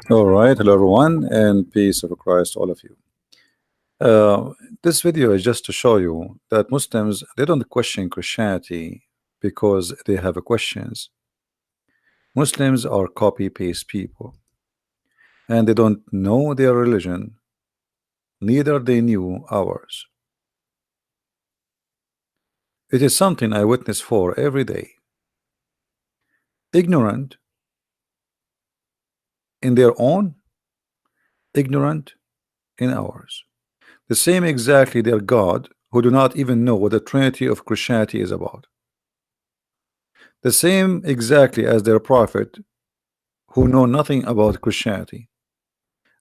All right, hello everyone, and peace of Christ, all of you. Uh, this video is just to show you that Muslims they don't question Christianity because they have questions. Muslims are copy paste people, and they don't know their religion, neither they knew ours. It is something I witness for every day. Ignorant in their own, ignorant in ours. The same exactly their God, who do not even know what the Trinity of Christianity is about. The same exactly as their prophet who know nothing about Christianity,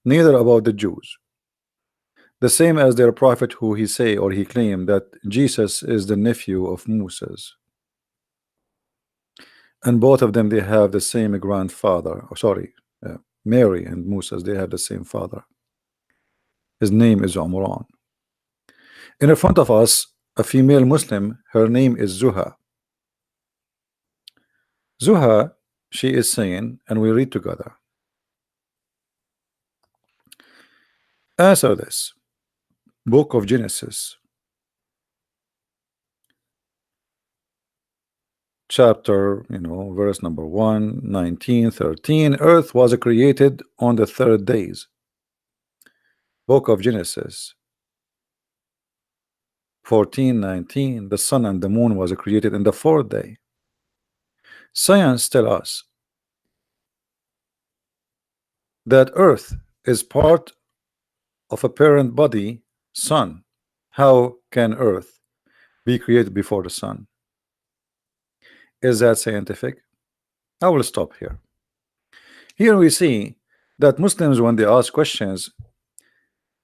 neither about the Jews. The same as their prophet who he say or he claimed that Jesus is the nephew of Moses. And both of them they have the same grandfather. Oh, sorry, Mary and Moses they have the same father. His name is Umran. In front of us, a female Muslim, her name is Zuha. Zuha, she is saying, and we read together. Answer this. Book of Genesis, chapter, verse number 1, 19, 13. Earth was created on the 3rd days. Book of Genesis 14, 19. The sun and the moon was created in the 4th day. Science tell us that Earth is part of a parent body, sun. How can Earth be created before the sun? Is that scientific? I will stop here. Here we see that Muslims, when they ask questions,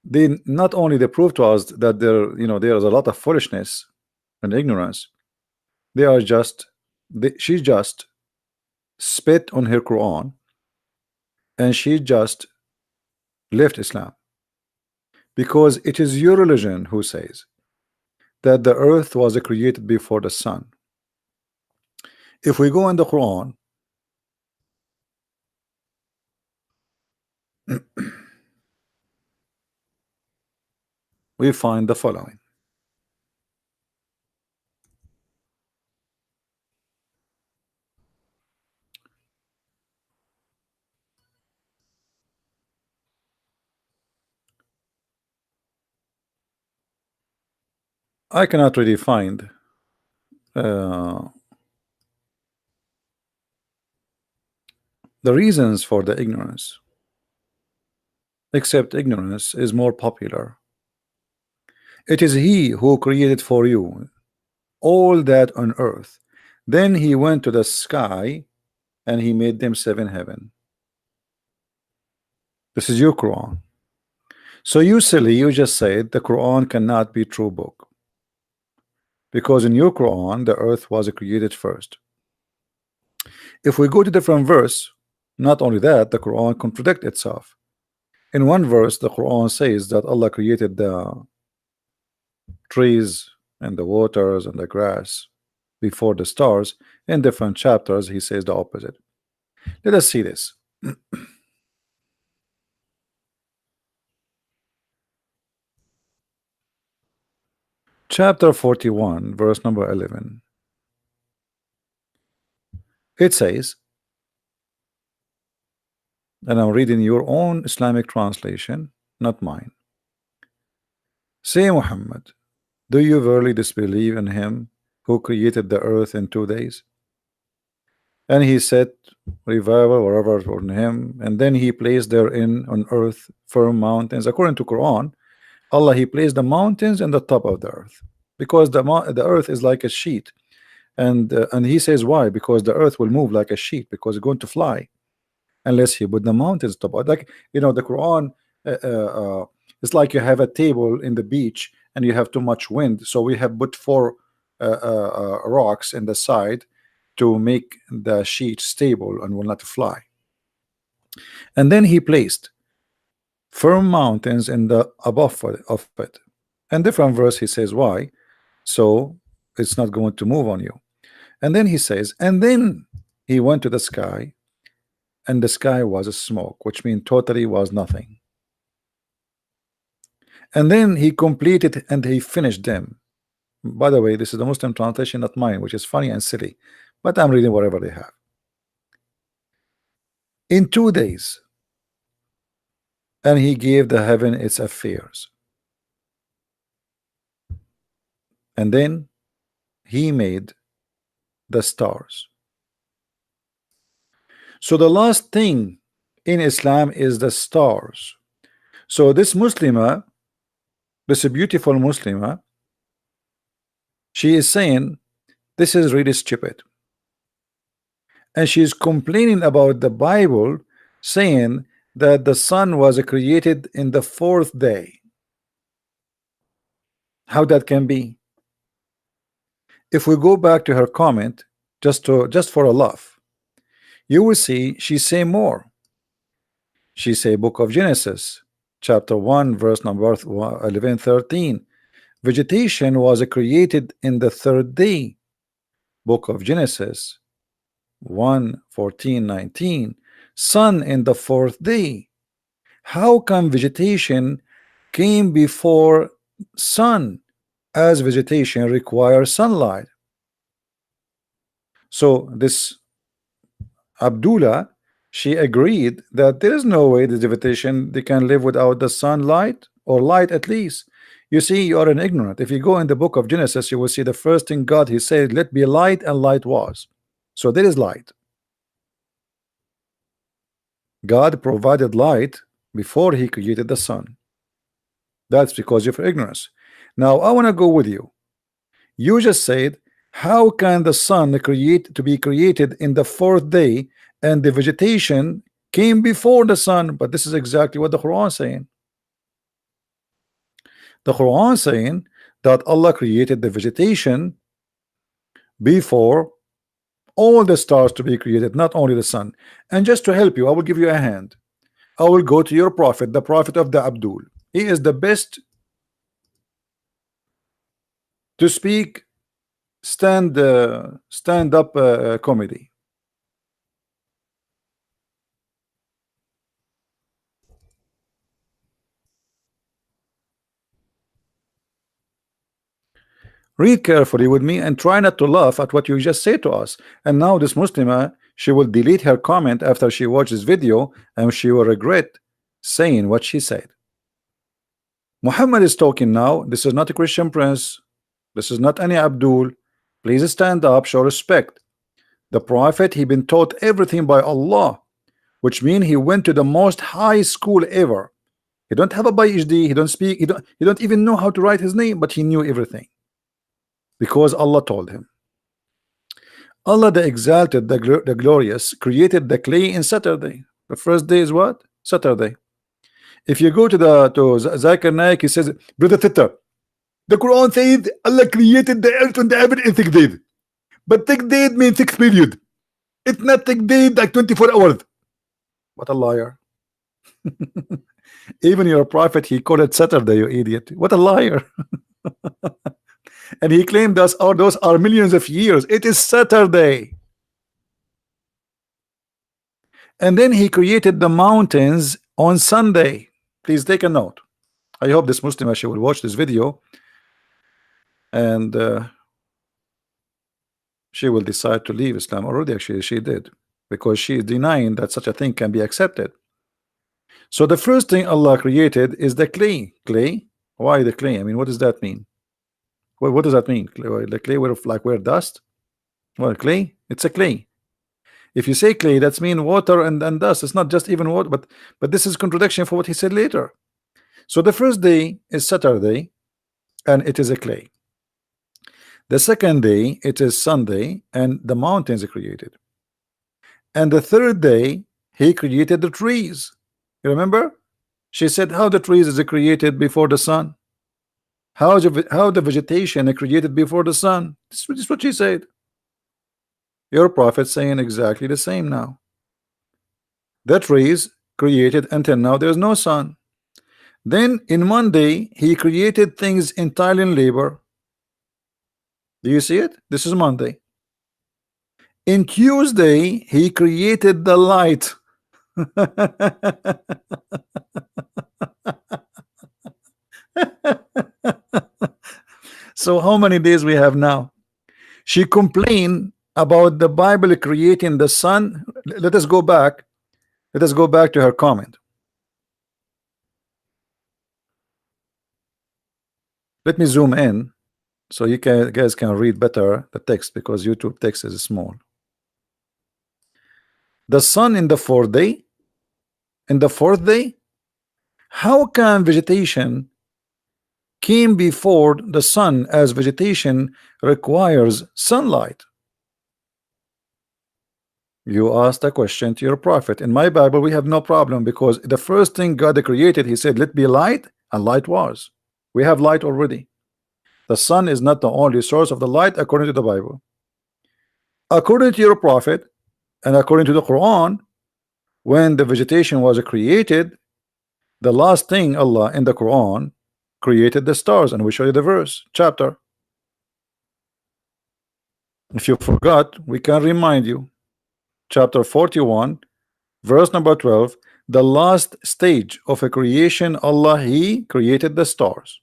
they not only they prove to us that there is a lot of foolishness and ignorance. They are just she just spit on her Quran, and she just left Islam, because it is your religion who says that the earth was created before the sun. If we go in the Quran, we find the following. I cannot really find the reasons for the ignorance, except ignorance is more popular. It is he who created for you all that on earth. Then he went to the sky and he made them 7 heaven. This is your Quran. So you silly, you just said the Quran cannot be true book, because in your Quran the earth was created first. If we go to different verse, not only that, the Quran contradict itself. In one verse the Quran says that Allah created the trees and the waters and the grass before the stars. In different chapters he says the opposite. Let us see this. Chapter 41, verse number 11. It says, and I'm reading your own Islamic translation, not mine. Say, Muhammad, do you verily disbelieve in him who created the earth in 2 days? And he set revival wherever on him, and then he placed therein on earth firm mountains. According to Quran, Allah he placed the mountains in the top of the earth, because the earth is like a sheet, and he says why? Because the earth will move like a sheet, because it's going to fly unless he put the mountains top. Like the Quran, it's like you have a table in the beach and you have too much wind, so we have put 4 rocks in the side to make the sheet stable and will not fly. And then he placed firm mountains in the above of it. And different verse he says why, so it's not going to move on you. And then he says, and then he went to the sky and the sky was a smoke, which means totally was nothing. And then he completed and he finished them. By the way, this is the Muslim translation, not mine, which is funny and silly, but I'm reading whatever they have. In 2 days, and he gave the heaven its affairs. And then he made the stars. So the last thing in Islam is the stars. So this Muslimah, this beautiful Muslimah, she is saying this is really stupid. And she is complaining about the Bible, saying that the sun was created in the fourth day. How that can be? If we go back to her comment, just for a laugh, you will see she say more. She say Book of Genesis, chapter 1, verse number 11, 13. Vegetation was created in the third day. Book of Genesis 1, 14, 19. Sun in the fourth day. How come vegetation came before sun, as vegetation requires sunlight? So this Abdullah, she agreed that there is no way the vegetation they can live without the sunlight, or light at least. You see, you are an ignorant. If you go in the book of Genesis, you will see the first thing God, he said, let be light, and light was. So there is light. God provided light before he created the sun. That's because of ignorance. Now I want to go with you. You just said, how can the sun be created in the fourth day, and the vegetation came before the sun? But this is exactly what the Quran is saying. The Quran is saying that Allah created the vegetation before all the stars to be created, not only the sun. And just to help you, I will give you a hand. I will go to your prophet, the prophet of the Abdul. He is the best to speak stand up comedy. Read carefully with me and try not to laugh at what you just said to us. And now this Muslimah, she will delete her comment after she watches video, and she will regret saying what she said. Muhammad is talking now. This is not a Christian prince. This is not any Abdul. Please stand up, show respect. The prophet, he been taught everything by Allah, which means he went to the most high school ever. He don't have a PhD, he don't speak, he don't even know how to write his name, but he knew everything because Allah told him. Allah the exalted, the glorious, created the clay in Saturday. The first day is what? Saturday. If you go to Zakir Naik, he says, brother Tita, the Quran says Allah created the earth and the heaven in 6 days. But 6 days means 6 period. It's not 6 days like 24 hours. What a liar. Even your prophet, he called it Saturday, you idiot. What a liar. And he claimed those are millions of years. It is Saturday. And then he created the mountains on Sunday. Please take a note. I hope this Muslim actually will watch this video, and she will decide to leave Islam. Already actually she did, because she is denying that such a thing can be accepted. So the first thing Allah created is the clay. Clay? Why the clay? I mean, what does that mean? What does that mean? The clay where dust? Well, clay, it's a clay. If you say clay, that's mean water and dust. It's not just even water, but this is contradiction for what he said later. So the first day is Saturday, and it is a clay. The second day it is Sunday, and the mountains are created. And the third day he created the trees. You remember? She said how the trees is created before the sun. How the vegetation is created before the sun. This is what she said. Your prophet saying exactly the same now. The trees created until now there's no sun. Then in Monday he created things entirely in labor. Do you see it? This is Monday. In Tuesday he created the light. So how many days we have now? She complained about the Bible creating the sun. Let us go back. Let us go back to her comment. Let me zoom in so you guys can read better the text, because YouTube text is small. The sun in the fourth day. In the fourth day, how can vegetation came before the sun, as vegetation requires sunlight? You asked a question to your prophet. In my Bible, we have no problem, because the first thing God created, he said, let be light, and light was. We have light already. The sun is not the only source of the light according to the Bible. According to your prophet and according to the Quran, when the vegetation was created, the last thing Allah in the Quran created the stars, and we show you the verse chapter. If you forgot, we can remind you. Chapter 41, verse number 12. The last stage of a creation, Allah, He created the stars.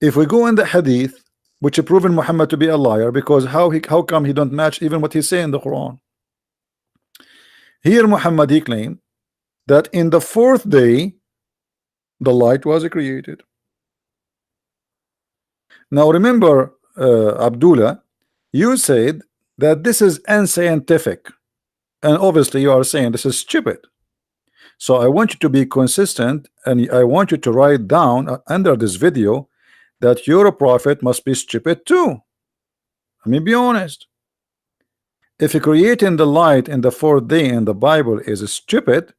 If we go in the hadith, which is proven Muhammad to be a liar, because how come he don't match even what he say in the Quran? Here Muhammad, he claimed that in the fourth day the light was created. Now remember, Abdullah, you said that this is unscientific, and obviously you are saying this is stupid. So I want you to be consistent, and I want you to write down under this video that your prophet must be stupid too. Let me be honest. If creating the light in the fourth day in the Bible is stupid,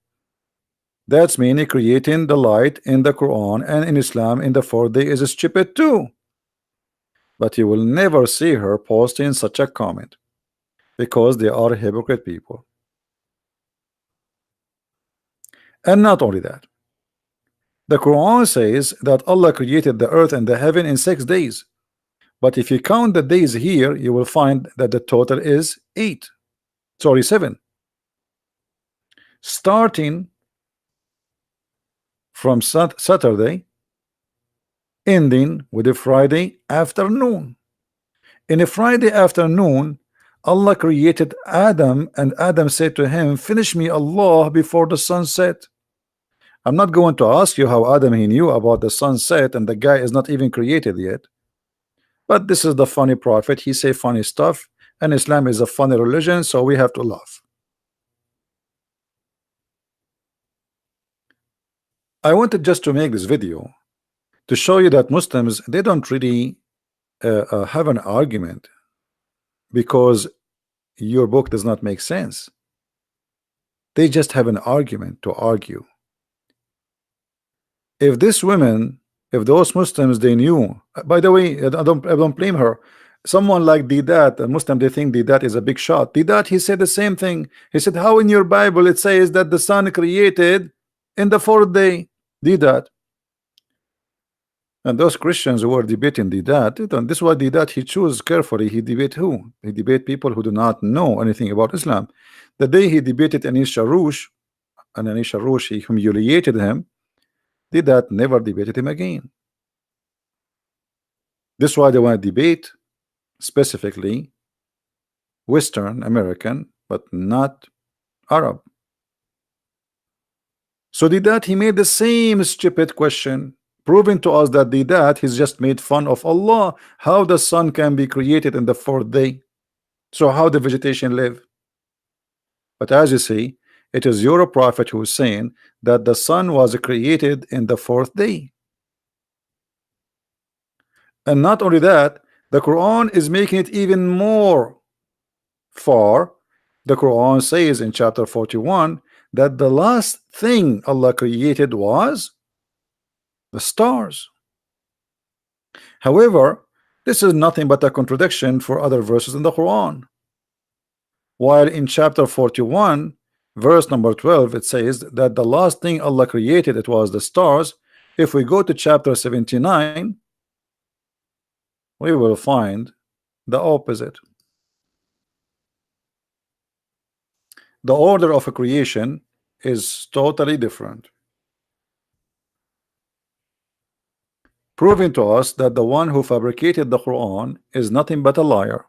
that's meaning creating the light in the Quran and in Islam in the fourth day is stupid too. But you will never see her posting such a comment, because they are hypocrite people. And not only that, the Quran says that Allah created the earth and the heaven in 6 days. But if you count the days here, you will find that the total is 7. Starting from Saturday, ending with a Friday afternoon. In a Friday afternoon, Allah created Adam, and Adam said to him, finish me, Allah, before the sun set. I'm not going to ask you how Adam he knew about the sunset, and the guy is not even created yet. But this is the funny prophet. He say funny stuff, and Islam is a funny religion, so we have to laugh. I wanted just to make this video to show you that Muslims, they don't really have an argument, because your book does not make sense. They just have an argument to argue. If this women, if those Muslims, they knew, by the way, I don't blame her. Someone like Didat, a Muslim, they think Didat is a big shot. Didat, he said the same thing. He said, how in your Bible it says that the sun created in the fourth day? Didat. And those Christians who were debating Didat, this is why Didat, he chose carefully. He debate who? He debate people who do not know anything about Islam. The day he debated Anis Sharoush, and Anis Sharoush, he humiliated him, Didat never debated him again. This is why they want to debate specifically Western American, but not Arab. So Didat, he made the same stupid question, proving to us that Didat, he's just made fun of Allah, how the sun can be created in the fourth day. So how the vegetation live? But as you see, it is your prophet who is saying that the sun was created in the fourth day. And not only that, the Quran is making it even more far. The Quran says in chapter 41 that the last thing Allah created was the stars. However, this is nothing but a contradiction for other verses in the Quran. While in chapter 41, verse number 12, it says that the last thing Allah created, it was the stars. If we go to chapter 79, we will find the opposite. the order of a creation is totally different, proving to us that the one who fabricated the Quran is nothing but a liar.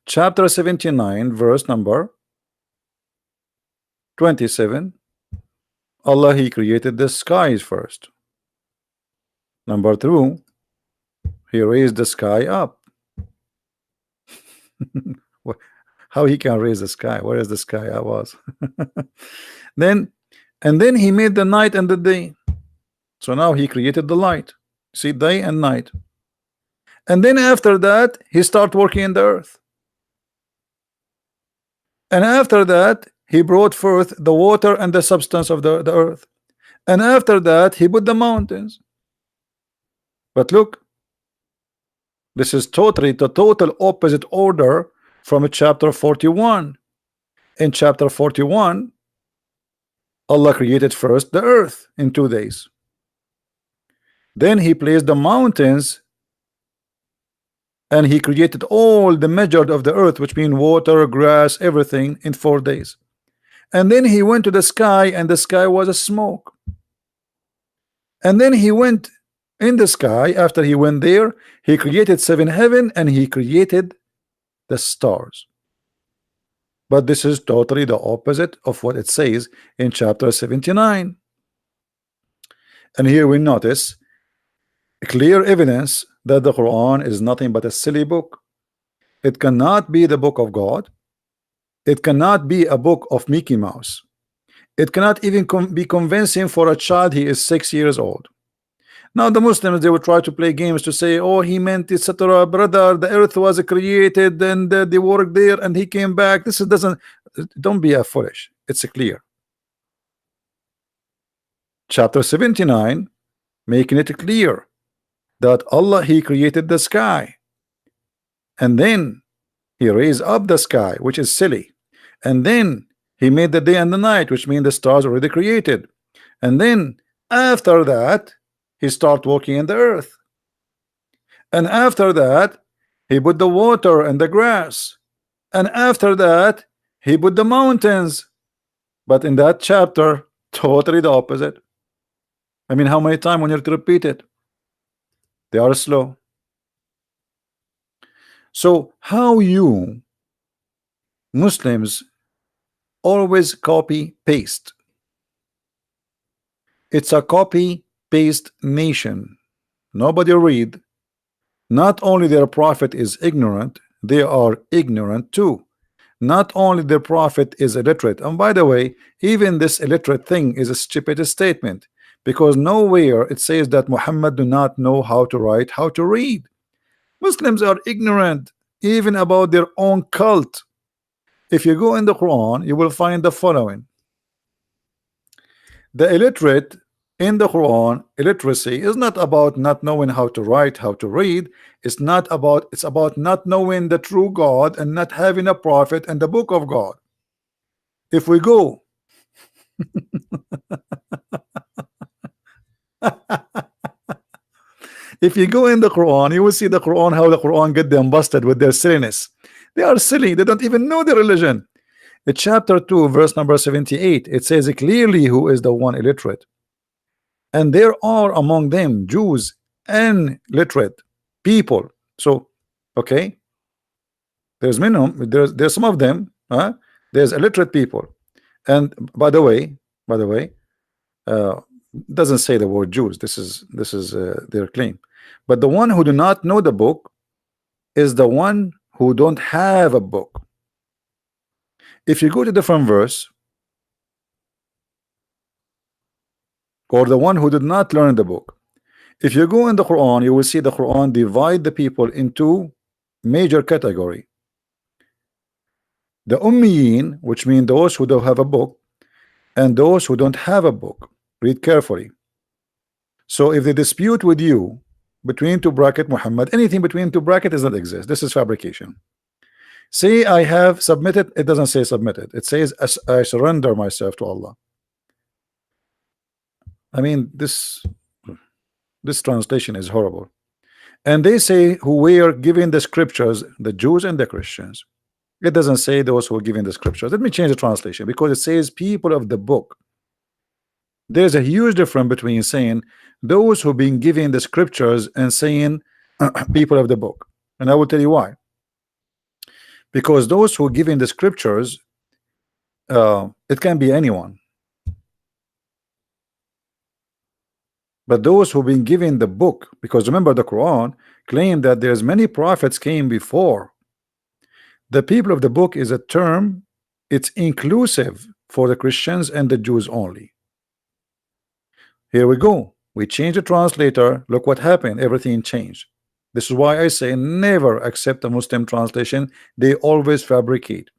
Chapter 79, verse number 27. Allah, He created the skies first. Number 2, He raised the sky up. How He can raise the sky? Where is the sky? I was. then He made the night and the day. So now He created the light. See, day and night. And then after that, He started working in the earth. And after that, He brought forth the water and the substance of the earth. And after that, He put the mountains. But look, this is totally the total opposite order from chapter 41. In chapter 41, Allah created first the earth in 2 days. Then He placed the mountains, and He created all the measured of the earth, which mean water, grass, everything, in 4 days. And then He went to the sky, and the sky was a smoke. And then He went in the sky. After He went there, He created 7 heaven, and He created the stars. But this is totally the opposite of what it says in chapter 79. And here we notice clear evidence that the Quran is nothing but a silly book. It cannot be the book of God. It cannot be a book of Mickey Mouse. It cannot even be convincing for a child. He is 6 years old. Now the Muslims, they will try to play games to say, oh, he meant etc. Brother, the earth was created and they worked there and he came back. This doesn't, don't be a foolish. It's clear. Chapter 79 making it clear that Allah, He created the sky, and then He raised up the sky, which is silly, and then He made the day and the night, which means the stars already created, and then after that He started walking in the earth, and after that He put the water and the grass, and after that He put the mountains. But in that chapter, totally the opposite. I mean, how many times when you have to repeat it? They are slow. So how you Muslims always copy paste? It's a copy paste nation. Nobody read. Not only their prophet is ignorant, they are ignorant too. Not only their prophet is illiterate, and by the way, even this illiterate thing is a stupid statement, because nowhere it says that Muhammad do not know how to write, how to read. Muslims are ignorant even about their own cult. If you go in the Quran, you will find the following: the illiterate in the Quran, illiteracy is not about not knowing how to write, how to read. It's about not knowing the true God and not having a prophet and the book of God. If we go if you go in the Quran, you will see the Quran, how the Quran get them busted with their silliness. They are silly, they don't even know their religion. In chapter 2, verse number 78, it says clearly who is the one illiterate. And there are among them Jews and literate people. So, okay, there's minimum, there's some of them, there's illiterate people. And by the way, doesn't say the word Jews. This is their claim. But the one who do not know the book is the one who don't have a book. If you go to different verse, or the one who did not learn the book, if you go in the Quran, you will see the Quran divide the people into major category. The Ummiyin, which mean those who don't have a book, and those who don't have a book. Read carefully. So if they dispute with you between two bracket Muhammad, anything between two bracket does not exist. This is fabrication. Say I have submitted, it doesn't say submitted. It says I surrender myself to Allah. I mean, this translation is horrible. And they say who were given the scriptures, the Jews and the Christians. It doesn't say those who are giving the scriptures. Let me change the translation because it says people of the book. There's a huge difference between saying those who've been given the scriptures and saying people of the book. And I will tell you why. Because those who are giving the scriptures, it can be anyone. But those who've been given the book, because remember the Quran claimed that there's many prophets came before. The people of the book is a term, it's inclusive for the Christians and the Jews only. Here we go. We change the translator. Look what happened. Everything changed. This is why I say never accept a Muslim translation. They always fabricate.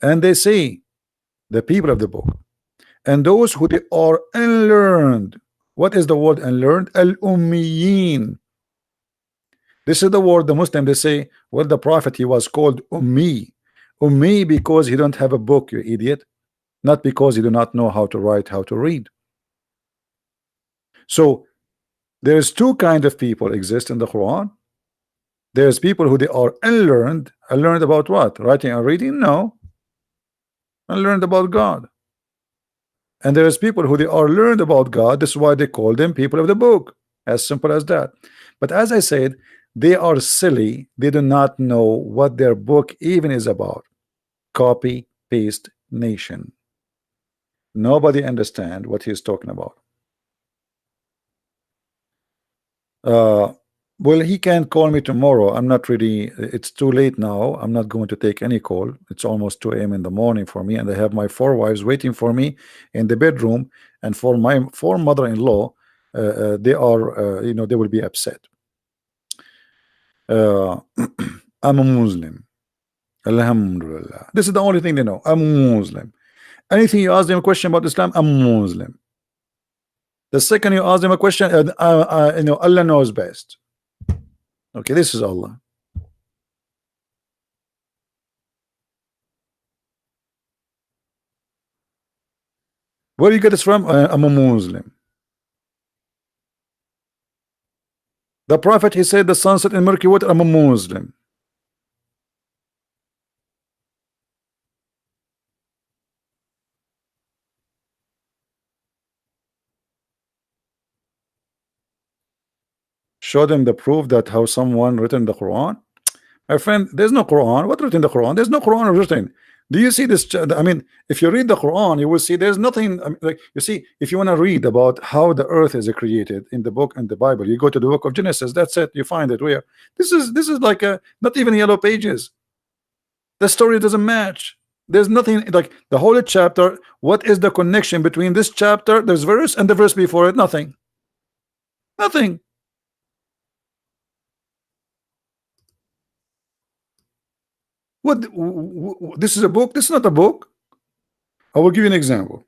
And they say the people of the book and those who they are unlearned. What is the word unlearned? Al-Ummiyin. This is the word the Muslim they say, well, the prophet he was called Ummi. Ummi because he don't have a book, you idiot. Not because he do not know how to write, how to read. So there's two kind of people exist in the Quran. There's people who they are unlearned. Unlearned about what? Writing and reading? No. Unlearned about God. And there's people who they are learned about God. This is why they call them people of the book. As simple as that. But as I said, they are silly. They do not know what their book even is about. Copy, paste, nation. Nobody understand what he's talking about. Well, he can call me tomorrow. I'm not really, it's too late now. I'm not going to take any call. It's almost 2 a.m. in the morning for me, and I have my 4 wives waiting for me in the bedroom. And for my 4 mother-in-law, they are, you know, they will be upset. I'm a Muslim. Alhamdulillah. This is the only thing they know. I'm a Muslim. Anything you ask them a question about Islam, I'm Muslim. The second you ask them a question, you know, Allah knows best. Okay, this is Allah. Where do you get this from? I'm a Muslim. The Prophet, he said the sunset in murky water, I'm a Muslim. Show them the proof that how someone written the Quran. My friend, there's no Quran. What written the Quran? There's no Quran written. Do you see this? I mean, if you read the Quran, you will see there's nothing. I mean, like you see, if you want to read about how the earth is created in the book and the Bible, you go to the book of Genesis. That's it. You find it where this is like a not even yellow pages. The story doesn't match. There's nothing like the whole chapter. What is the connection between this chapter, this verse, and the verse before it? Nothing. Nothing. What? This is a book? This is not a book. I will give you an example.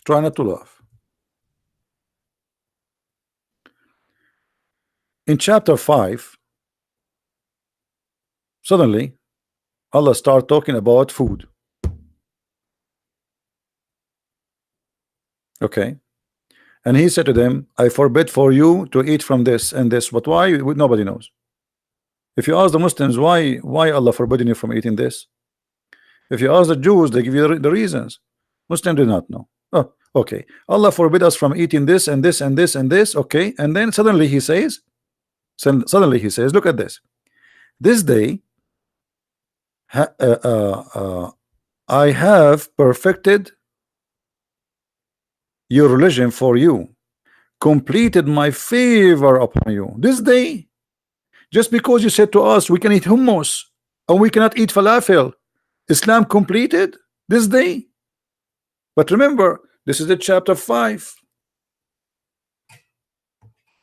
Try not to laugh. In chapter 5, suddenly Allah start talking about food. Okay. And he said to them, I forbid for you to eat from this and this. But why? Nobody knows. If you ask the Muslims why Allah forbidden you from eating this, if you ask the Jews, they give you the reasons. Muslims do not know. Oh, okay. Allah forbid us from eating this and this and this and this. Okay. And then suddenly he says, look at this. This day I have perfected your religion for you, completed my favor upon you. This day, just because you said to us we can eat hummus and we cannot eat falafel, Islam completed this day. But remember, this is the chapter 5,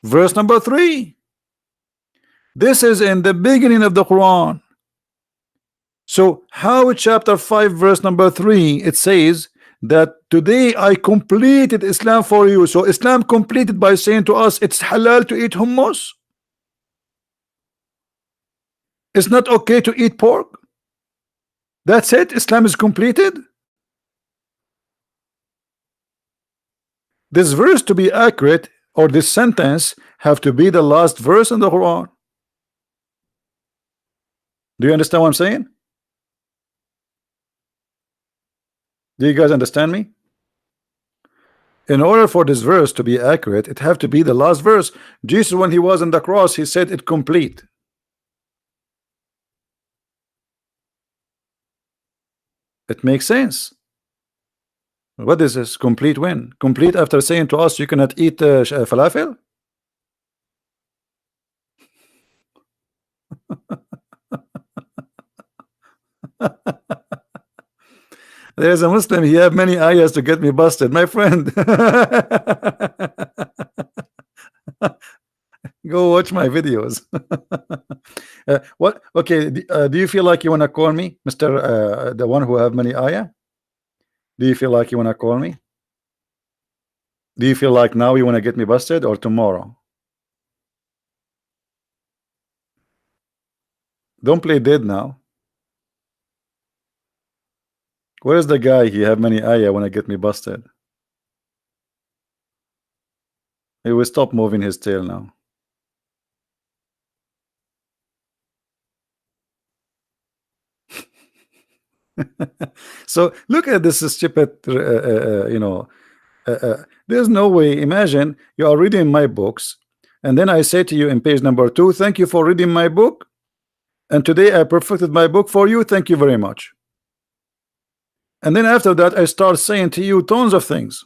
verse number 3. This is in the beginning of the Quran. So how chapter 5 verse number 3 it says that today I completed Islam for you. So Islam completed by saying to us it's halal to eat hummus. It's not okay to eat pork. That's it. Islam is completed. this verse to be accurate, or this sentence have to be the last verse in the Quran. Do you understand what I'm saying? Do you guys understand me? In order for this verse to be accurate, it have to be the last verse. Jesus, when he was on the cross, he said it complete. It makes sense. What is this? Complete when? Complete after saying to us you cannot eat falafel? There's a Muslim, he have many ayahs to get me busted, my friend. Go watch my videos. What? Okay, do you feel like you want to call me, Mr. The one who have many ayah? Do you feel like you want to call me? Do you feel like now you want to get me busted, or tomorrow? Don't play dead now. Where's the guy? He have many ayah when I get me busted. He will stop moving his tail now. So look at this stupid, there's no way. Imagine you are reading my books, and then I say to you in page number 2, thank you for reading my book, and today I perfected my book for you, thank you very much. And then after that I start saying to you tons of things.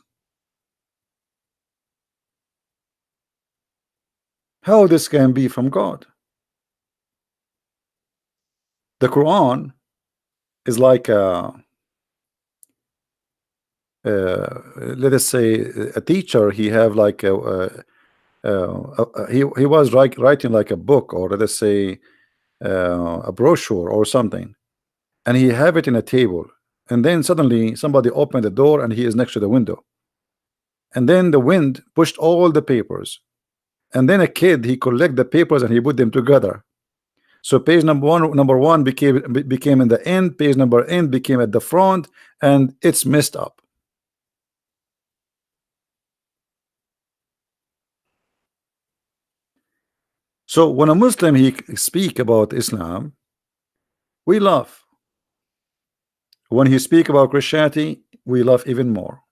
How this can be from God? The Quran is like let us say a teacher. He have like he was writing like a book, or let us say a brochure or something, and he have it in a table, and then suddenly somebody opened the door and he is next to the window, and then the wind pushed all the papers, and then a kid, he collect the papers and he put them together. So page number one became in the end, page number end became at the front, and it's messed up. So when a Muslim he speak about Islam, we laugh. When he speak about Christianity, we laugh even more.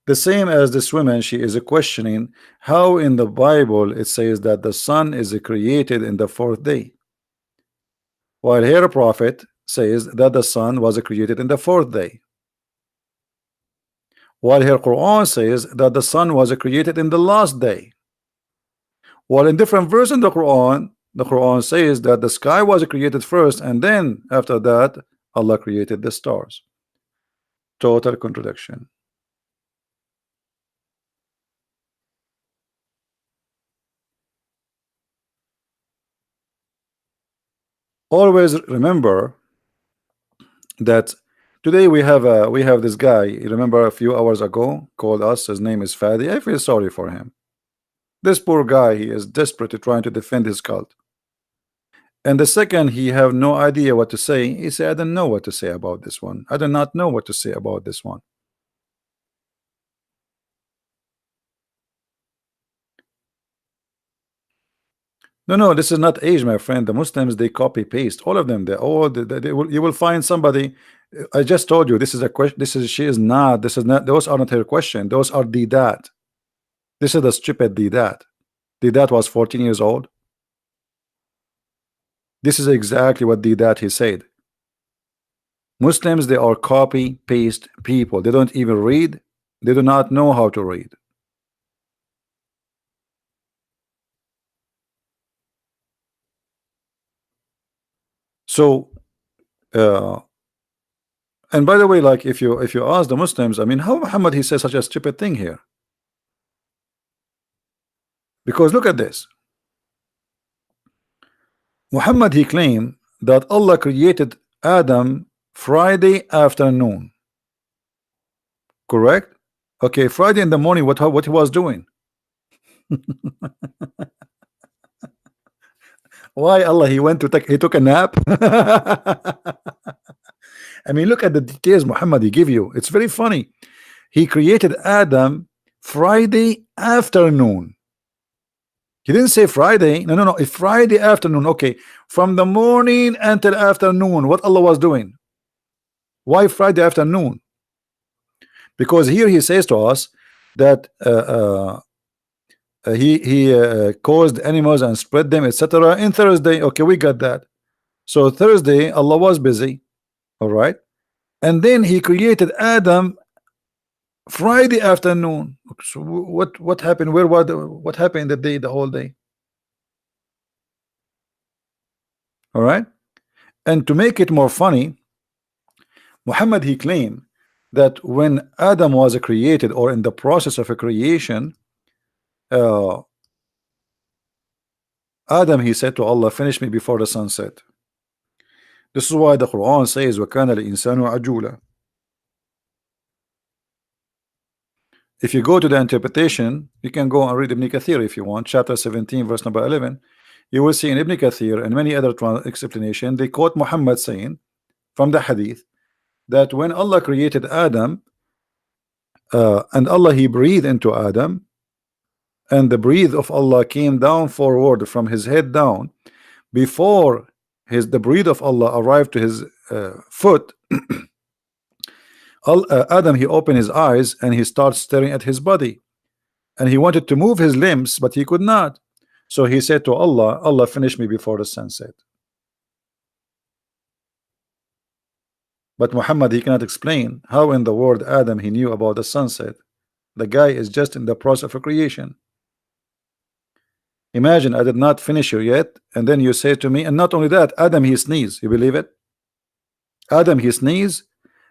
The same as this woman, she is questioning how in the Bible it says that the sun is created in the 4th day, while her prophet says that the sun was created in the 4th day, while her Quran says that the sun was created in the last day, while in different verses in the Quran says that the sky was created first, and then after that Allah created the stars. Total contradiction. Always remember that today we have this guy. You remember a few hours ago called us. His name is Fadi. I feel sorry for him. This poor guy, he is desperately trying to defend his cult. And the second he have no idea what to say, he said, I don't know what to say about this one. I do not know what to say about this one. No, this is not age, my friend. The Muslims, they copy paste all of them. You will find somebody. I just told you this is a question. She is not. This is not. Those are not her question. Those are Didat. This is the stupid Didat. Didat was 14 years old. This is exactly what Didat he said. Muslims, they are copy paste people. They don't even read. They do not know how to read. So and by the way, like if you ask the Muslims, I mean, how Muhammad he says such a stupid thing here? Because look at this. Muhammad he claimed that Allah created Adam Friday afternoon. Correct? Okay, Friday in the morning, what he was doing? Why Allah he went to he took a nap? I mean, look at the details Muhammad he give you. It's very funny. He created Adam Friday afternoon. He didn't say Friday. No. It's Friday afternoon. Okay. From the morning until afternoon, what Allah was doing. Why Friday afternoon? Because here he says to us that he caused animals and spread them, etc. in Thursday. Okay, we got that. So Thursday Allah was busy. All right. And then he created Adam Friday afternoon. So what happened? Where was what happened the day, the whole day? All right. And to make it more funny, Muhammad, he claimed that when Adam was created, or in the process of a creation, Adam, he said to Allah, finish me before the sunset. This is why the Quran says وَكَانَ الْإِنسَانُ عَجُولًا. If you go to the interpretation, you can go and read Ibn Kathir if you want, chapter 17 verse number 11. You will see in Ibn Kathir and many other explanation, they quote Muhammad saying from the hadith that when Allah created Adam, and Allah, he breathed into Adam, and the breath of Allah came down forward from his head down. Before the breath of Allah arrived to his foot, Adam, he opened his eyes and he started staring at his body, and he wanted to move his limbs, but he could not. So he said to Allah, Allah, finish me before the sunset. But Muhammad, he cannot explain how in the world Adam, he knew about the sunset. The guy is just in the process of creation. Imagine, I did not finish you yet, and then you say to me, and not only that, Adam, he sneezed. You believe it? Adam, he sneezed,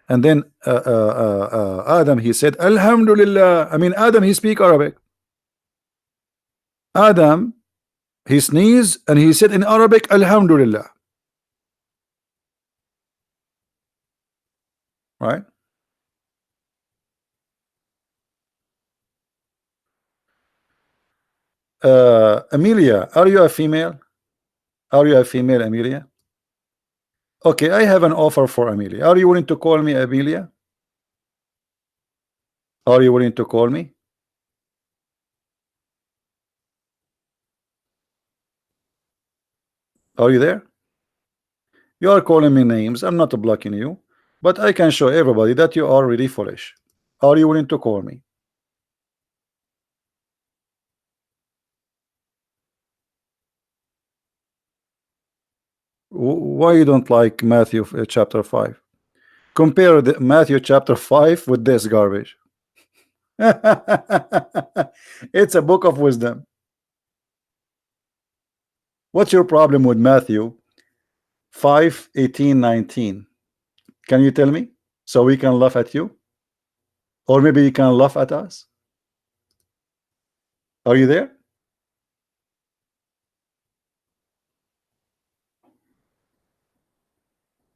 and then Adam, he said, Alhamdulillah. I mean, Adam, he speak Arabic. Adam, he sneezed, and he said in Arabic, Alhamdulillah. Right? Amelia, are you a female? Are you a female, Amelia? Okay, I have an offer for Amelia. Are you willing to call me Amelia? Are you willing to call me? Are you there? You are calling me names. I'm not blocking you, but I can show everybody that you are really foolish. Are you willing to call me? Why you don't like Matthew chapter 5? Compare Matthew chapter 5 with this garbage. It's a book of wisdom. What's your problem with Matthew 5:18-19? Can you tell me so we can laugh at you, or maybe you can laugh at us? Are you there?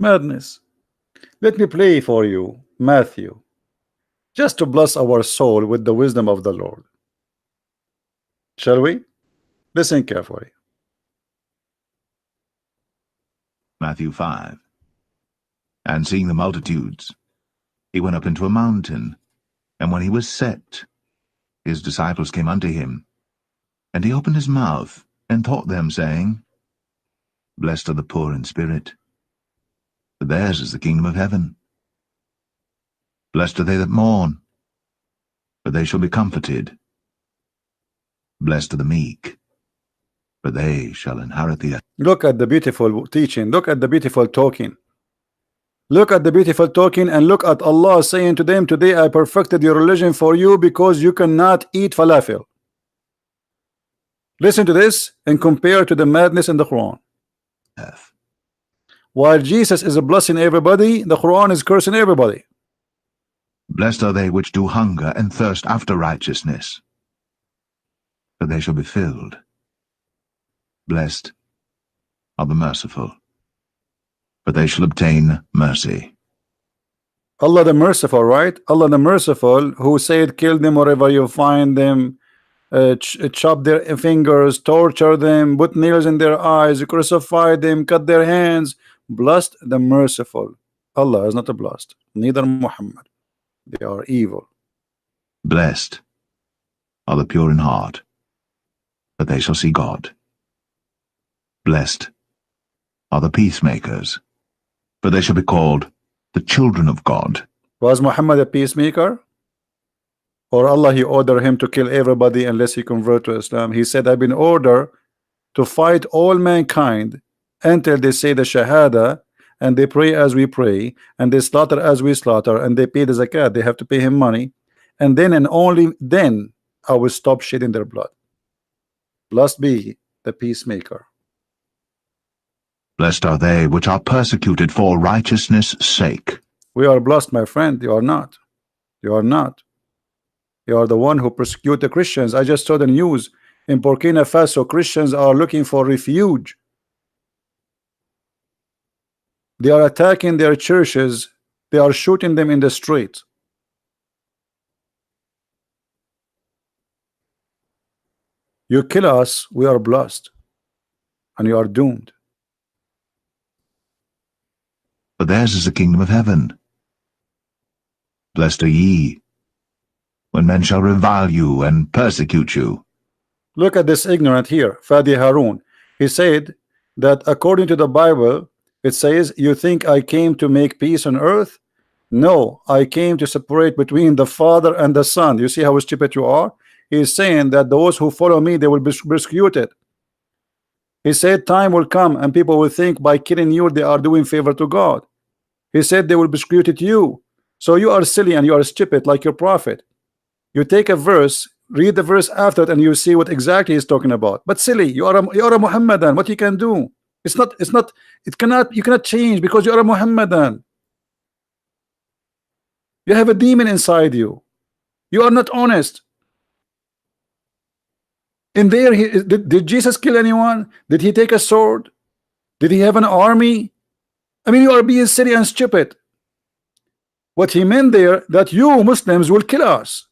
Madness. Let me play for you Matthew, just to bless our soul with the wisdom of the Lord. Shall we? Listen carefully. Matthew 5. And seeing the multitudes, he went up into a mountain, and when he was set, his disciples came unto him, and he opened his mouth, and taught them, saying, Blessed are the poor in spirit, for theirs is the kingdom of heaven. Blessed are they that mourn, for they shall be comforted. Blessed are the meek, for they shall inherit the earth. Look at the beautiful teaching. Look at the beautiful talking. Look at the beautiful talking, and look at Allah saying to them, today I perfected your religion for you because you cannot eat falafel. Listen to this and compare to the madness in the Quran. While Jesus is blessing everybody, the Quran is cursing everybody. Blessed are they which do hunger and thirst after righteousness, for they shall be filled. Blessed are the merciful, for they shall obtain mercy. Allah the merciful, right? Allah the merciful, who said, kill them wherever you find them, chop their fingers, torture them, put nails in their eyes, crucify them, cut their hands. Blessed the merciful. Allah is not blessed, neither Muhammad. They are evil. Blessed are the pure in heart, for they shall see God. Blessed are the peacemakers, for they shall be called the children of God. Was Muhammad a peacemaker? Or Allah, he ordered him to kill everybody unless he convert to Islam? He said, I've been ordered to fight all mankind until they say the Shahada, and they pray as we pray, and they slaughter as we slaughter, and they pay the zakat. They have to pay him money, and then and only then I will stop shedding their blood. Blessed be the peacemaker. Blessed are they which are persecuted for righteousness' sake. We are blessed, my friend. You are not. You are not. You are the one who persecute the Christians. I just saw the news in Burkina Faso. Christians are looking for refuge. They are attacking their churches. They are shooting them in the street. You kill us, we are blessed, and you are doomed. For theirs is the kingdom of heaven. Blessed are ye, when men shall revile you and persecute you. Look at this ignorant here, Fadi Harun. He said that according to the Bible, it says, you think I came to make peace on earth? No, I came to separate between the Father and the Son. You see how stupid you are? He is saying that those who follow me, they will be persecuted. He said time will come and people will think by killing you they are doing favor to God. He said they will persecute you. So you are silly and you are stupid like your prophet. You take a verse, read the verse after it, and you see what exactly he's talking about. But silly, you are a Muhammadan. What you can do? You cannot change because you are a Muhammadan. You have a demon inside you. You are not honest. In there, did Jesus kill anyone? Did he take a sword? Did he have an army? I mean, you are being silly and stupid. What he meant there, that you Muslims will kill us,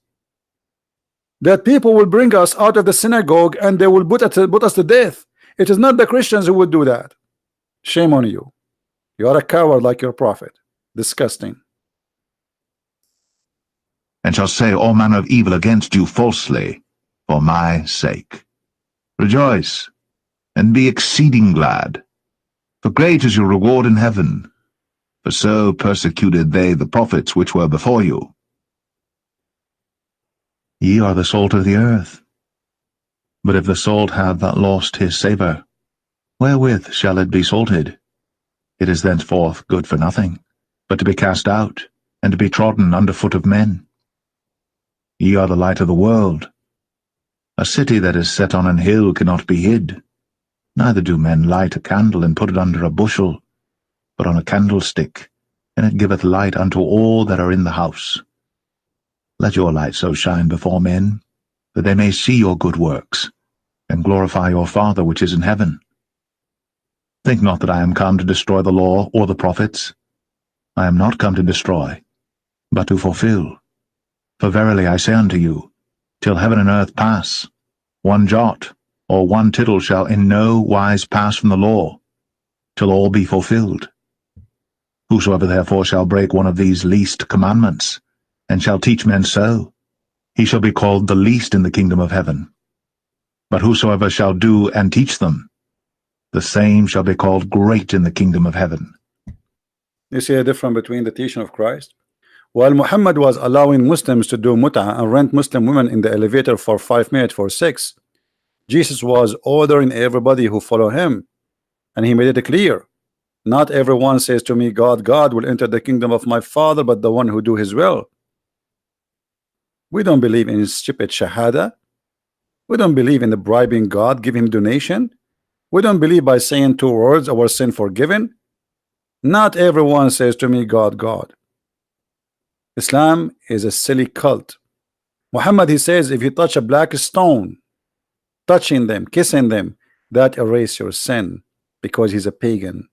that people will bring us out of the synagogue and they will put us to death. It is not the Christians who would do that. Shame on you. You are a coward like your prophet. Disgusting. And shall say all manner of evil against you falsely for my sake. Rejoice and be exceeding glad, for great is your reward in heaven, for so persecuted they the prophets which were before you. Ye are the salt of the earth. But if the salt have lost his savour, wherewith shall it be salted? It is thenceforth good for nothing, but to be cast out, and to be trodden under foot of men. Ye are the light of the world. A city that is set on an hill cannot be hid. Neither do men light a candle and put it under a bushel, but on a candlestick, and it giveth light unto all that are in the house. Let your light so shine before men, that they may see your good works, and glorify your Father which is in heaven. Think not that I am come to destroy the law or the prophets. I am not come to destroy, but to fulfill. For verily I say unto you, till heaven and earth pass, one jot or one tittle shall in no wise pass from the law, till all be fulfilled. Whosoever therefore shall break one of these least commandments, and shall teach men so, he shall be called the least in the kingdom of heaven. But whosoever shall do and teach them, the same shall be called great in the kingdom of heaven. You see a difference between the teaching of Christ? While Muhammad was allowing Muslims to do mut'ah and rent Muslim women in the elevator for 5 minutes for sex, Jesus was ordering everybody who follow him, and he made it clear. Not everyone says to me, God, God will enter the kingdom of my Father, but the one who do his will. We don't believe in stupid shahada. We don't believe in the bribing God, give him donation. We don't believe by saying 2 words, our sin forgiven. Not everyone says to me, God, God. Islam is a silly cult. Muhammad, he says, if you touch a black stone, touching them, kissing them, that erase your sin, because he's a pagan.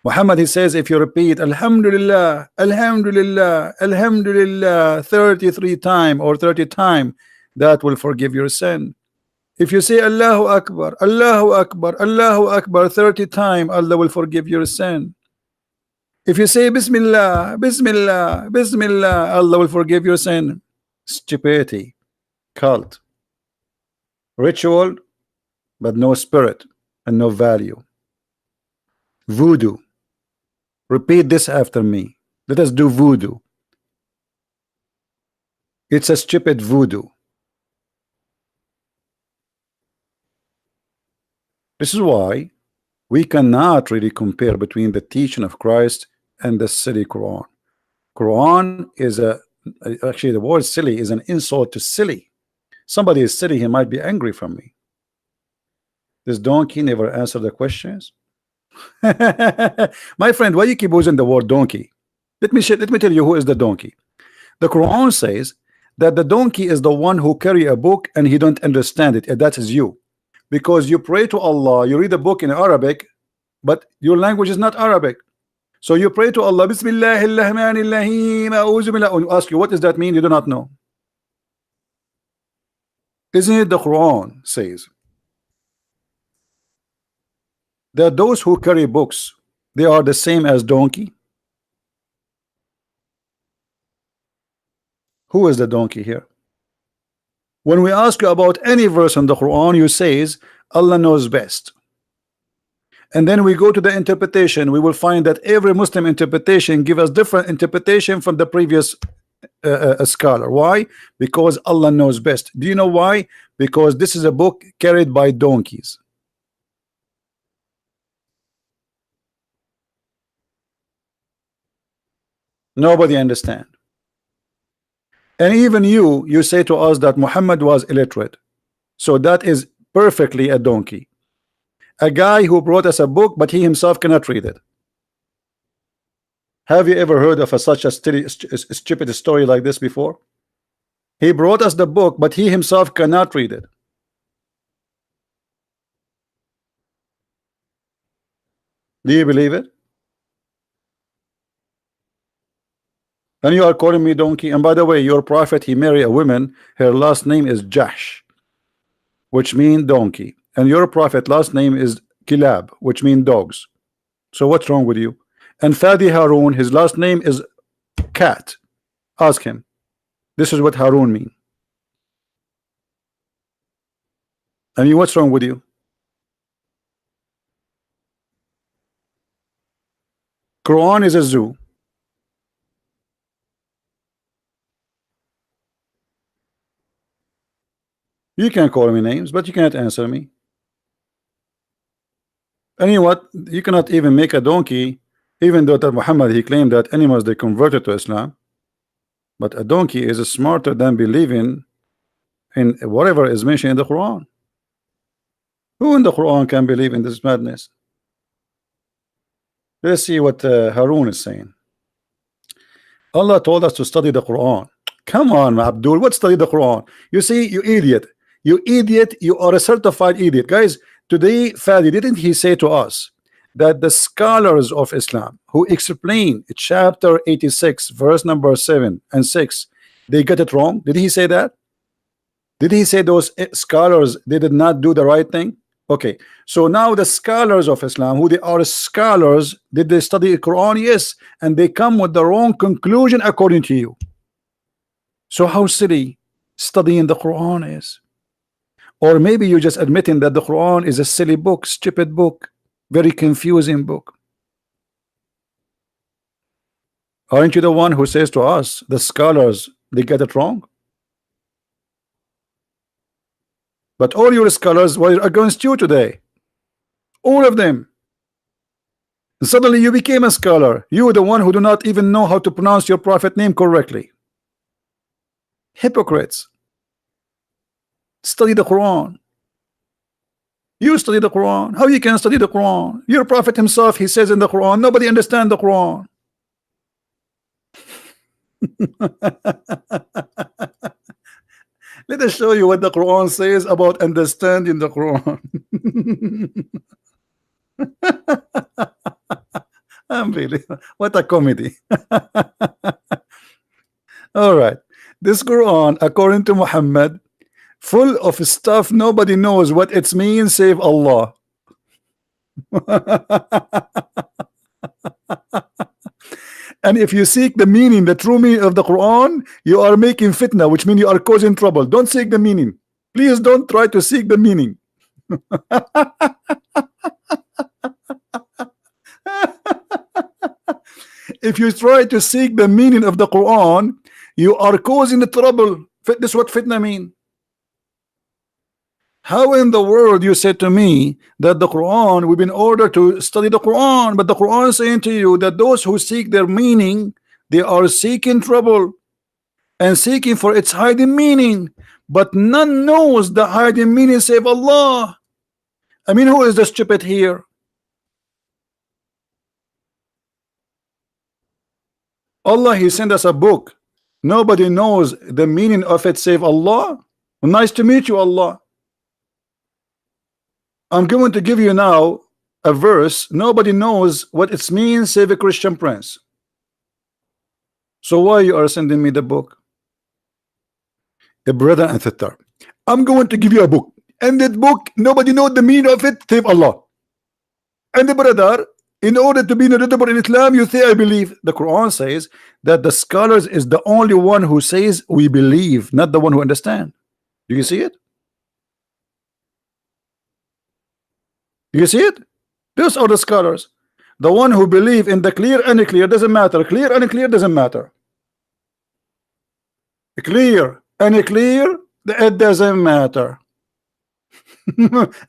Muhammad, he says, if you repeat Alhamdulillah, Alhamdulillah, Alhamdulillah 33 times or 30 times, that will forgive your sin. If you say Allahu Akbar, Allahu Akbar, Allahu Akbar 30 times, Allah will forgive your sin. If you say Bismillah, Bismillah, Bismillah, Allah will forgive your sin. stupidity, cult, ritual, but no spirit and no value. Voodoo. Repeat this after me. Let us do voodoo. It's a stupid voodoo. This is why we cannot really compare between the teaching of Christ and the silly Quran. Quran is actually the word silly is an insult to silly. Somebody is silly, he might be angry from me. This donkey never answered the questions. My friend, why you keep using the word donkey? Let me tell you who is the donkey. The Quran says that the donkey is the one who carry a book and he don't understand it, and that is you. Because you pray to Allah, you read a book in Arabic, but your language is not Arabic. So you pray to Allah, Bismillahirrahmanirrahim, A'udhu billah, and ask you, what does that mean? You do not know. Isn't it the Quran says that those who carry books, they are the same as donkey? Who is the donkey here? When we ask you about any verse in the Quran, you says Allah knows best. And then we go to the interpretation, we will find that every Muslim interpretation give us different interpretation from the previous scholar. Why? Because Allah knows best. Do you know why? Because this is a book carried by donkeys. Nobody understand. And even you say to us that Muhammad was illiterate. So that is perfectly a donkey. A guy who brought us a book, but he himself cannot read it. Have you ever heard of such a stupid story like this before? He brought us the book, but he himself cannot read it. Do you believe it? And you are calling me donkey. And by the way, your prophet, he married a woman, her last name is Jahsh, which means donkey. And your prophet last name is Kilab, which means dogs. So what's wrong with you? And Fadi Harun, his last name is cat. Ask him. This is what Harun mean. And you, what's wrong with you? Quran is a zoo. You can call me names, but you cannot answer me. And you know what? You cannot even make a donkey, even though that Muhammad, he claimed that animals, they converted to Islam. But a donkey is smarter than believing in whatever is mentioned in the Quran. Who in the Quran can believe in this madness? Let's see what Harun is saying. Allah told us to study the Quran. Come on, Abdul, what study the Quran? You see, you idiot. You idiot, you are a certified idiot. Guys, today, Fadi, didn't he say to us that the scholars of Islam who explain chapter 86, verse number 7 and 6, they got it wrong? Did he say that? Did he say those scholars, they did not do the right thing? Okay, so now the scholars of Islam, who they are scholars, did they study the Quran? Yes, and they come with the wrong conclusion according to you. So how silly studying the Quran is. Or maybe you're just admitting that the Quran is a silly book, stupid book, very confusing book. Aren't you the one who says to us, the scholars, they get it wrong? But all your scholars were against you today. All of them. And suddenly you became a scholar. You are the one who do not even know how to pronounce your prophet name correctly. Hypocrites. Study the Quran. You study the Quran. How you can study the Quran? Your prophet himself, he says in the Quran, nobody understands the Quran. Let us show you what the Quran says about understanding the Quran. Unbelievable. What a comedy. All right. This Quran, according to Muhammad, full of stuff nobody knows what it means save Allah. And if you seek the meaning, the true meaning of the Quran, you are making fitna, which means you are causing trouble. Don't seek the meaning. Please don't try to seek the meaning. If you try to seek the meaning of the Quran, you are causing the trouble. This is what fitna mean. How in the world you said to me that the Quran, we've been ordered to study the Quran, but the Quran is saying to you that those who seek their meaning, they are seeking trouble and seeking for its hiding meaning, but none knows the hiding meaning save Allah. I mean, who is the stupid here? Allah, He sent us a book. Nobody knows the meaning of it save Allah. Nice to meet you, Allah. I'm going to give you now a verse. Nobody knows what it means save a Christian prince. So why you are sending me the book? A brother and sister, I'm going to give you a book, and that book nobody knows the meaning of it save Allah. And the brother, in order to be knowledgeable in Islam, you say I believe. The Quran says that the scholars is the only one who says we believe, not the one who understand. Do you see it? You see it? Those are the scholars. The one who believe in the clear and the clear doesn't matter. Clear and clear doesn't matter. Clear and clear, it doesn't matter.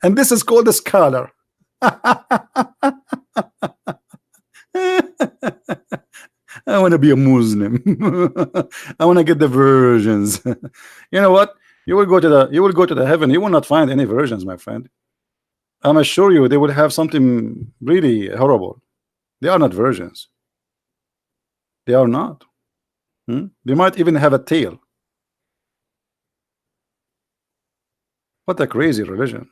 And this is called a scholar. I want to be a Muslim. I want to get the versions. You know what? You will go to the heaven. You will not find any versions, my friend. I'm assure you they will have something really horrible. They are not versions. They are not. They might even have a tail. What a crazy religion.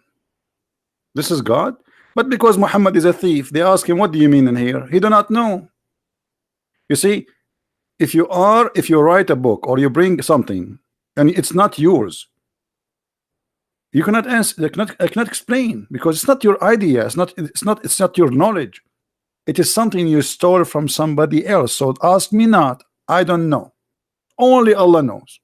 This is God. But because Muhammad is a thief, they ask him, what do you mean in here? He do not know. You see, if you write a book or you bring something and it's not yours, you cannot answer. I cannot explain because it's not your idea. It's not your knowledge. It is something you stole from somebody else. So ask me not. I don't know. Only Allah knows.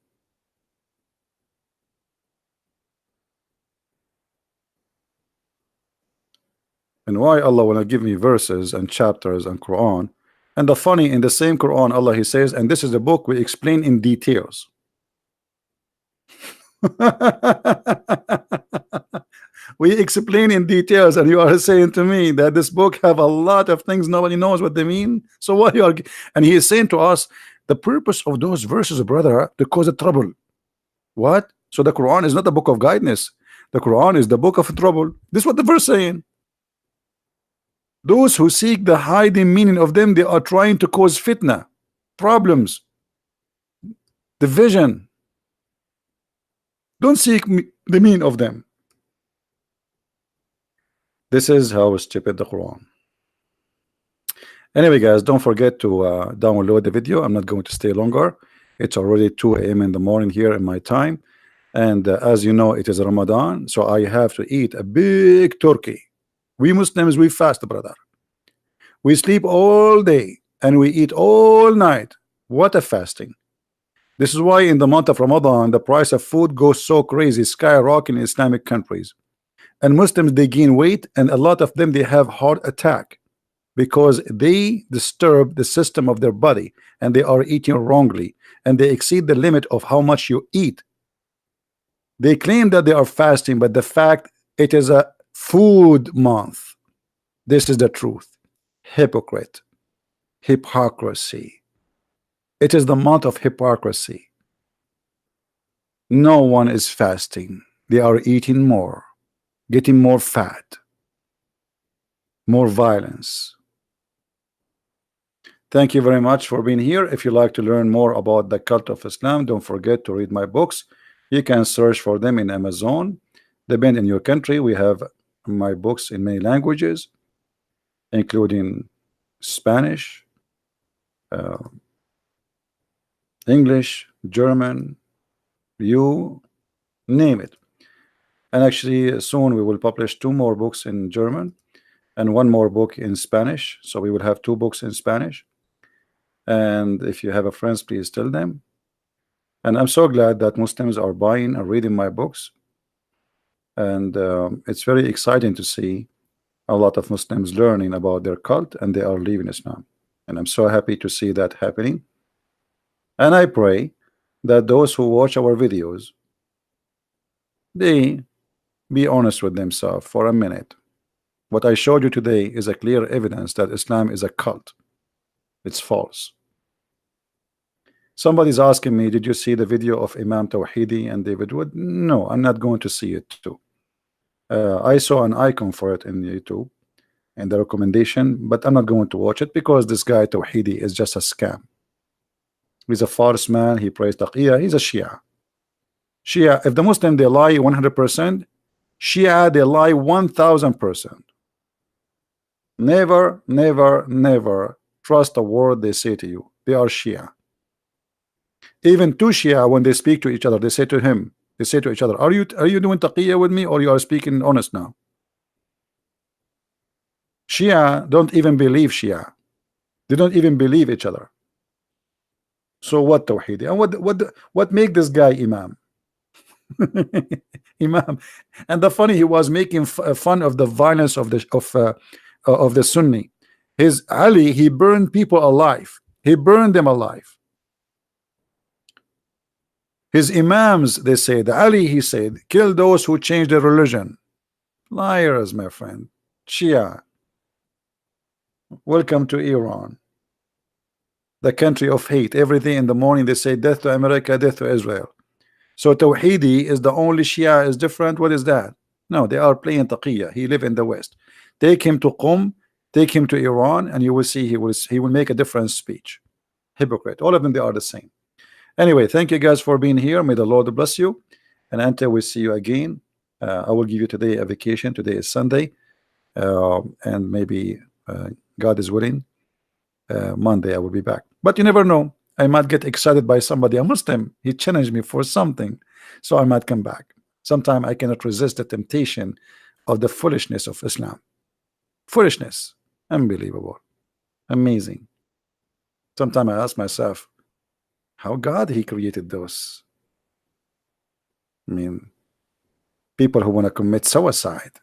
And why Allah will not give me verses and chapters and Quran? And the funny, in the same Quran, Allah He says, and this is the book we explain in details. We explain in details, and you are saying to me that this book have a lot of things nobody knows what they mean. So what you are, and He is saying to us the purpose of those verses, brother, to cause a trouble. What? So the Quran is not the book of guidance. The Quran is the book of trouble. This is what the verse saying. Those who seek the hiding meaning of them, they are trying to cause fitna, problems, division. Don't seek the meaning of them. This is how stupid the Quran. Anyway, guys, don't forget to download the video. I'm not going to stay longer. It's already 2 a.m. in the morning here in my time. And as you know, it is Ramadan. So I have to eat a big turkey. We Muslims, we fast, brother. We sleep all day and we eat all night. What a fasting. This is why in the month of Ramadan, the price of food goes so crazy, skyrocketing in Islamic countries. And Muslims, they gain weight, and a lot of them, they have heart attack because they disturb the system of their body and they are eating wrongly and they exceed the limit of how much you eat. They claim that they are fasting, but the fact it is a food month. This is the truth. Hypocrite. Hypocrisy. It is the month of hypocrisy. No one is fasting. They are eating more, getting more fat, more violence. Thank you very much for being here. If you like to learn more about the cult of Islam, don't forget to read my books. You can search for them in Amazon. Depending on your country, we have my books in many languages, including Spanish, English, German, you name it. And actually soon we will publish 2 more books in German and 1 more book in Spanish. So we will have 2 books in Spanish. And if you have a friends, please tell them. And I'm so glad that Muslims are buying and reading my books. And it's very exciting to see a lot of Muslims learning about their cult and they are leaving Islam. And I'm so happy to see that happening. And I pray that those who watch our videos, they be honest with themselves for a minute. What I showed you today is a clear evidence that Islam is a cult. It's false. Somebody's asking me, did you see the video of Imam Tawhidi and David Wood? No, I'm not going to see it too. I saw an icon for it in YouTube and the recommendation, but I'm not going to watch it because this guy Tawhidi is just a scam. He's a false man. He prays taqiyya. He's a Shia. Shia, if the Muslim they lie 100%, Shia they lie 1000%. Never, never, never trust a word they say to you. They are Shia. Even two Shia, when they speak to each other, they say to each other, are you doing taqiyya with me, or you are speaking honest now? Shia don't even believe Shia. They don't even believe each other. So what Tawhidi? And what make this guy Imam? Imam. And the funny, he was making fun of the violence of the Sunni. His Ali, he burned people alive. He burned them alive. His Imams, they say, the Ali, he said, kill those who change their religion. Liars, my friend. Shia. Welcome to Iran, the country of hate. Everything in the morning they say death to America, death to Israel. So Tawhidi is the only Shia is different. What is that? No, they are playing taqiyya. He live in the West. Take him to Qum, take him to Iran, and you will see he will make a different speech. Hypocrite. All of them, they are the same. Anyway, thank you guys for being here. May the Lord bless you. And until we see you again, I will give you today a vacation. Today is Sunday, and maybe God is willing, Monday I will be back. But you never know. I might get excited by somebody, a Muslim. He challenged me for something, so I might come back. Sometimes I cannot resist the temptation of the foolishness of Islam. Foolishness, unbelievable, amazing. Sometimes I ask myself, how God he created those? I mean, people who want to commit suicide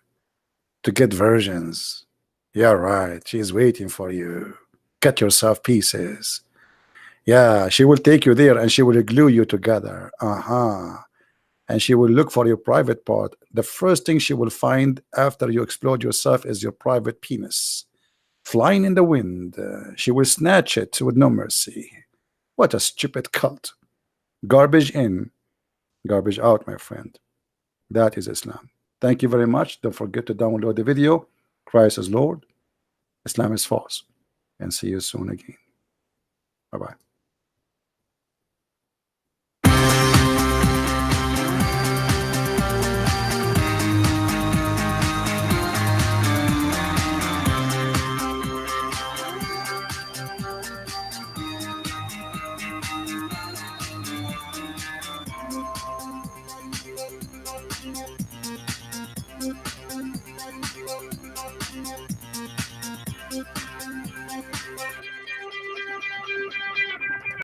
to get virgins. Yeah, right. She's waiting for you. Cut yourself pieces. Yeah, she will take you there and she will glue you together. And she will look for your private part. The first thing she will find after you explode yourself is your private penis. Flying in the wind. She will snatch it with no mercy. What a stupid cult. Garbage in, garbage out, my friend. That is Islam. Thank you very much. Don't forget to download the video. Christ is Lord. Islam is false. And see you soon again. Bye-bye.